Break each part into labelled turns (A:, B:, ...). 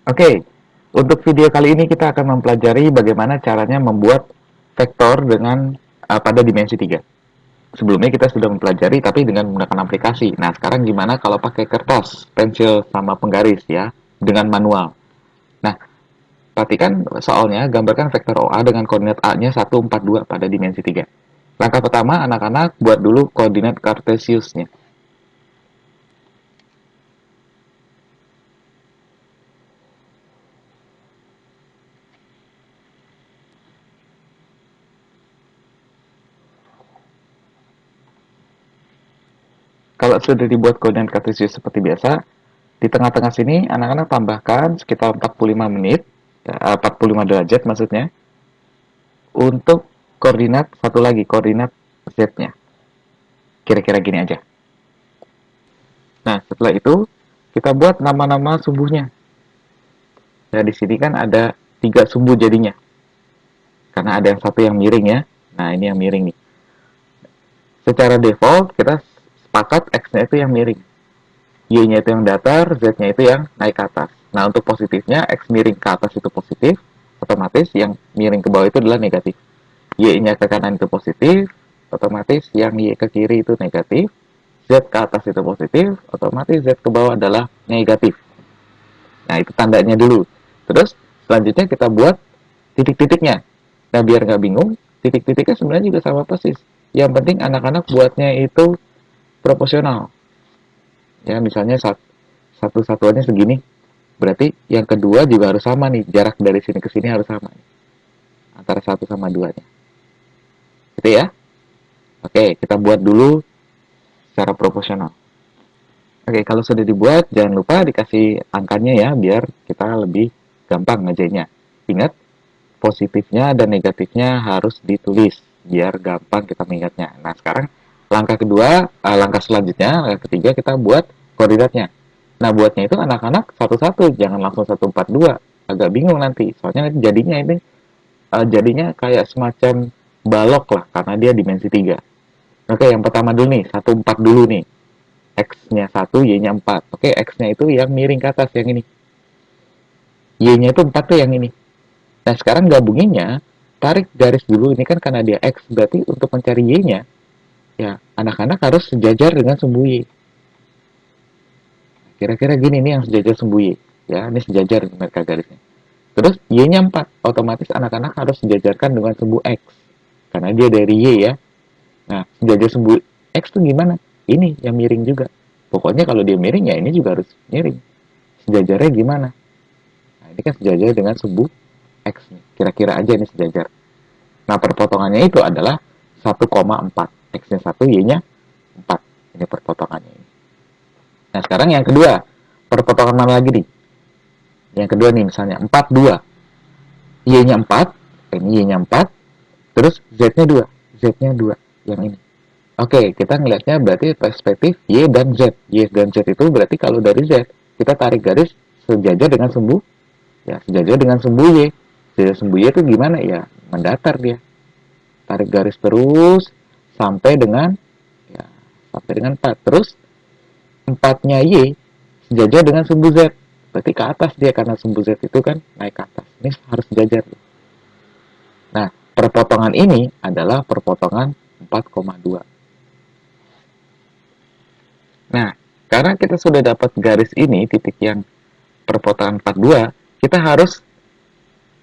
A: Oke, untuk video kali ini kita akan mempelajari bagaimana caranya membuat vektor dengan pada dimensi 3. Sebelumnya kita sudah mempelajari tapi dengan menggunakan aplikasi. Nah, sekarang gimana kalau pakai kertas, pensil sama penggaris ya, dengan manual. Nah, perhatikan soalnya gambarkan vektor OA dengan koordinat A-nya 1, 4, 2 pada dimensi 3. Langkah pertama, anak-anak buat dulu koordinat kartesiusnya. Kalau sudah dibuat koordinat kartesius seperti biasa, di tengah-tengah sini anak-anak tambahkan sekitar 45 menit, 45 derajat maksudnya, untuk koordinat satu lagi, koordinat z-nya. Kira-kira gini aja. Nah, setelah itu kita buat nama-nama sumbunya. Nah, di sini kan ada 3 sumbu jadinya. Karena ada yang satu yang miring ya. Nah, ini yang miring nih. Secara default kita sepakat x-nya itu yang miring. Y-nya itu yang datar, Z-nya itu yang naik ke atas. Nah, untuk positifnya, X miring ke atas itu positif, otomatis yang miring ke bawah itu adalah negatif. Y-nya ke kanan itu positif, otomatis yang Y ke kiri itu negatif. Z ke atas itu positif, otomatis Z ke bawah adalah negatif. Nah, itu tandanya dulu. Terus, selanjutnya kita buat titik-titiknya. Nah, biar nggak bingung, titik-titiknya sebenarnya juga sama persis. Yang penting anak-anak buatnya itu proporsional. Ya, misalnya satu satuannya segini, berarti yang kedua juga harus sama nih, jarak dari sini ke sini harus sama nih, antara satu sama duanya. Gitu ya. Oke, kita buat dulu secara proporsional. Oke, kalau sudah dibuat, jangan lupa dikasih angkanya ya, biar kita lebih gampang ngerjainnya. Ingat, positifnya dan negatifnya harus ditulis, biar gampang kita mengingatnya. Nah, sekarang langkah kedua, langkah selanjutnya, langkah ketiga kita buat koordinatnya. Nah, buatnya itu anak-anak satu-satu, jangan langsung 1, 4, 2. Agak bingung nanti, soalnya nanti jadinya ini jadinya kayak semacam balok lah, karena dia dimensi 3. Oke, yang pertama dulu nih, 1, 4 dulu nih. X-nya 1, Y-nya 4. Oke, X-nya itu yang miring ke atas, yang ini. Y-nya itu 4 tuh yang ini. Nah, sekarang gabunginnya, tarik garis dulu, ini kan karena dia X, berarti untuk mencari Y-nya, ya anak-anak harus sejajar dengan sumbu Y. Kira-kira gini nih yang sejajar sumbu Y. Ya, ini sejajar mereka garisnya. Terus Y-nya 4, otomatis anak-anak harus sejajarkan dengan sumbu X. Karena dia dari Y ya. Nah, sejajar sumbu X tuh gimana? Ini yang miring juga. Pokoknya kalau dia miring ya ini juga harus miring. Sejajarnya gimana? Nah, ini kan sejajar dengan sumbu X nih. Kira-kira aja ini sejajar. Nah, perpotongannya itu adalah 1,4. X-nya 1, Y-nya 4. Ini perpotongannya ini. Nah, sekarang yang kedua. Perpotongan mana lagi nih? Yang kedua nih misalnya 42. Y-nya 4. Ini Y-nya 4. Terus Z-nya 2. Z-nya 2. Yang ini. Oke, kita ngelihatnya berarti perspektif Y dan Z. Y dan Z itu berarti kalau dari Z, kita tarik garis sejajar dengan sumbu, ya sejajar dengan sumbu Y. Sejajar sumbu Y itu gimana? Ya, mendatar dia. Tarik garis terus sampai dengan ya, sampai dengan 4. Terus 4-nya Y sejajar dengan sumbu Z. Berarti ke atas dia karena sumbu Z itu kan naik ke atas. Ini harus sejajar. Nah, perpotongan ini adalah perpotongan 4,2. Nah, karena kita sudah dapat garis ini, titik yang perpotongan 42, kita harus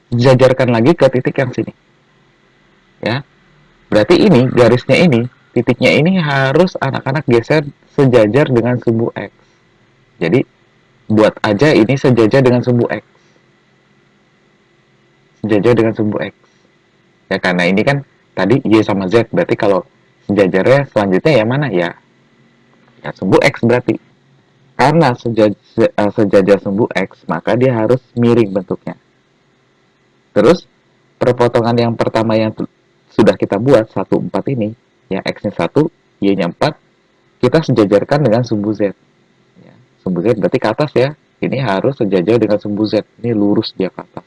A: jajarkan lagi ke titik yang sini. Ya, berarti ini, garisnya ini, titiknya ini harus anak-anak geser sejajar dengan sumbu X. Jadi, buat aja ini sejajar dengan sumbu X. Sejajar dengan sumbu X. Ya, karena ini kan tadi Y sama Z, berarti kalau sejajarnya selanjutnya ya mana? Ya sumbu X berarti. Karena sejajar sumbu X, maka dia harus miring bentuknya. Terus perpotongan yang pertama yang sudah kita buat 1, 4 ini, ya X-nya 1, Y-nya 4, kita sejajarkan dengan sumbu Z. Ya, sumbu Z berarti ke atas ya. Ini harus sejajar dengan sumbu Z. Ini lurus dia ke atas.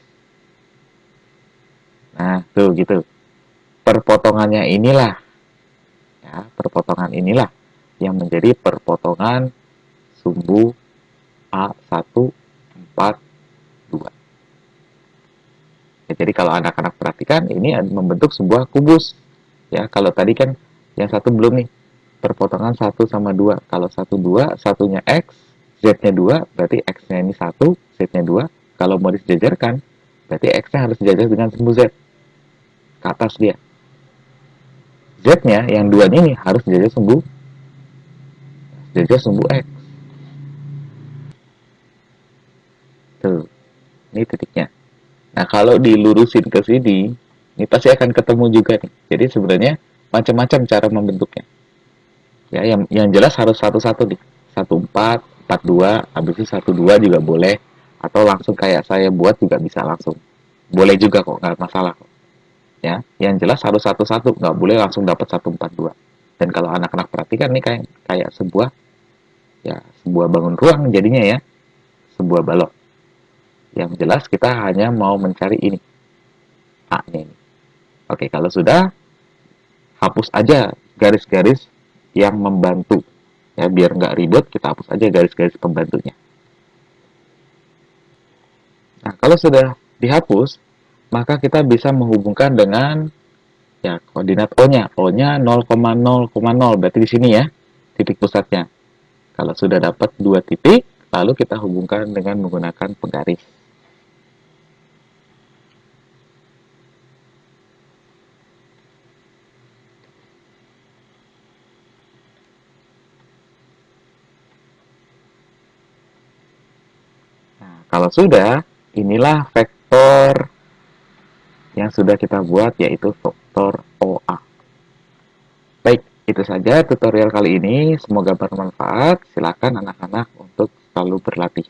A: Nah, tuh gitu. Perpotongannya inilah, ya, perpotongan inilah yang menjadi perpotongan sumbu A1, 4, 2. Ya, jadi kalau anak-anak perhatikan, ini membentuk sebuah kubus. Ya, kalau tadi kan yang satu belum nih, perpotongan 1 sama 2. Kalau 1, 2, satunya X, Z-nya 2, berarti X-nya ini 1, Z-nya 2. Kalau mau disejajarkan, berarti X-nya harus sejajar dengan sumbu Z, ke atas dia. Z-nya, yang 2 ini harus sejajar sumbu X. Tuh, ini titiknya. Nah, kalau dilurusin ke sini, ini pasti akan ketemu juga nih. Jadi sebenarnya macam-macam cara membentuknya. Ya, yang jelas harus satu-satu nih. 1, 4, 4, 2, habis itu 1, 2 juga boleh. Atau langsung kayak saya buat juga bisa langsung. Boleh juga kok, nggak masalah kok. Ya, yang jelas harus satu-satu, nggak boleh langsung dapat 1, 4, 2. Dan kalau anak-anak perhatikan nih kayak kayak sebuah bangun ruang jadinya ya, sebuah balok. Yang jelas kita hanya mau mencari ini, A-nya ini. Oke, kalau sudah, hapus aja garis-garis yang membantu. Ya, biar nggak ribet, kita hapus aja garis-garis pembantunya. Nah, kalau sudah dihapus, maka kita bisa menghubungkan dengan ya koordinat O-nya. O-nya 0,0,0, berarti di sini ya, titik pusatnya. Kalau sudah dapat 2 titik, lalu kita hubungkan dengan menggunakan penggaris. Nah, kalau sudah, inilah vektor yang sudah kita buat, yaitu vektor OA. Baik, itu saja tutorial kali ini. Semoga bermanfaat. Silakan anak-anak untuk selalu berlatih.